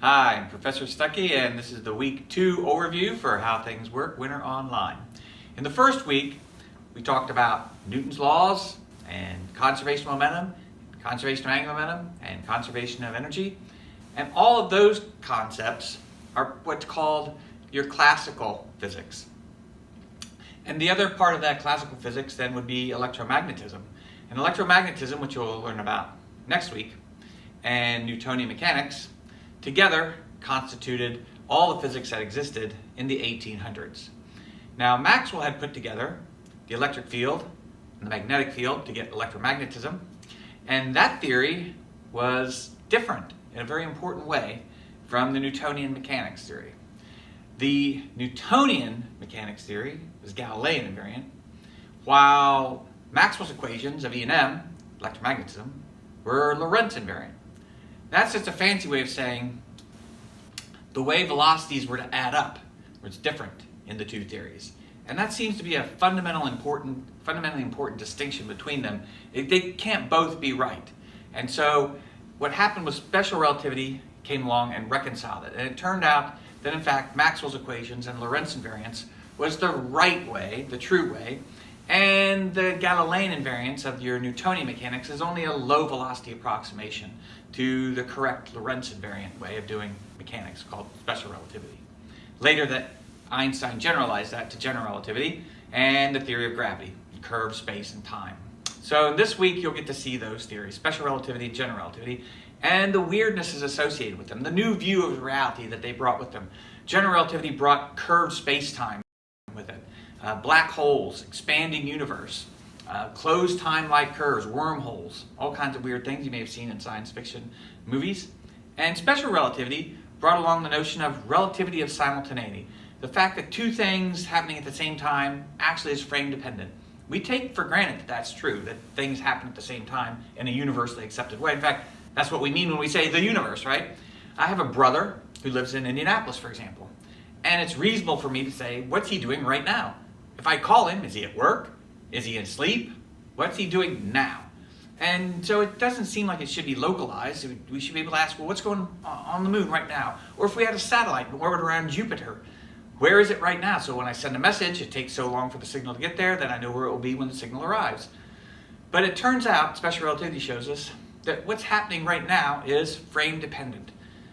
Hi, I'm Professor Stuckey, and this is the Week 2 overview for How Things Work Winter Online. In the first week, we talked about Newton's laws and conservation of momentum, conservation of angular momentum, and conservation of energy. And all of those concepts are what's called your classical physics. And the other part of that classical physics then would be electromagnetism. And electromagnetism, which you'll learn about next week, and Newtonian mechanics together constituted all the physics that existed in the 1800s. Now, Maxwell had put together the electric field and the magnetic field to get electromagnetism, and that theory was different in a very important way from the Newtonian mechanics theory. The Newtonian mechanics theory was Galilean invariant, while Maxwell's equations of E and M, electromagnetism, were Lorentz invariant. That's just a fancy way of saying the way velocities were to add up was different in the two theories. And that seems to be a fundamentally important distinction between them. They can't both be right. And so what happened was special relativity came along and reconciled it. And it turned out that in fact Maxwell's equations and Lorentz invariance was the right way, the true way, and the Galilean invariance of your Newtonian mechanics is only a low velocity approximation to the correct Lorentz invariant way of doing mechanics called special relativity. Later that Einstein generalized that to general relativity and the theory of gravity, curved space and time. So this week you'll get to see those theories, special relativity and general relativity, and the weirdnesses associated with them, the new view of reality that they brought with them. General relativity brought curved space-time with it. Black holes, expanding universe, closed time-like curves, wormholes, all kinds of weird things you may have seen in science fiction movies. And special relativity brought along the notion of relativity of simultaneity, the fact that two things happening at the same time actually is frame dependent. We take for granted that that's true, that things happen at the same time in a universally accepted way. In fact, that's what we mean when we say the universe, right? I have a brother who lives in Indianapolis, for example, and it's reasonable for me to say, what's he doing right now? If I call him, is he at work? Is he asleep? What's he doing now? And so it doesn't seem like it should be localized. We should be able to ask, well, what's going on the moon right now? Or if we had a satellite in orbit around Jupiter, where is it right now? So when I send a message, it takes so long for the signal to get there, then I know where it will be when the signal arrives. But it turns out, special relativity shows us, that what's happening right now is frame dependent.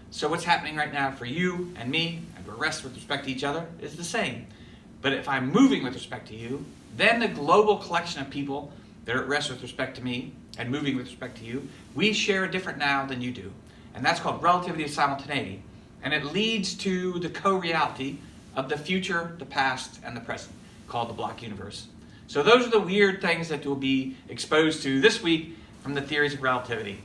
So what's happening right now for you and me, and the rest with respect to each other, is the same. But if I'm moving with respect to you, then the global collection of people that are at rest with respect to me and moving with respect to you, we share a different now than you do. And that's called relativity of simultaneity. And it leads to the co-reality of the future, the past, and the present, called the block universe. So those are the weird things that we'll be exposed to this week from the theories of relativity.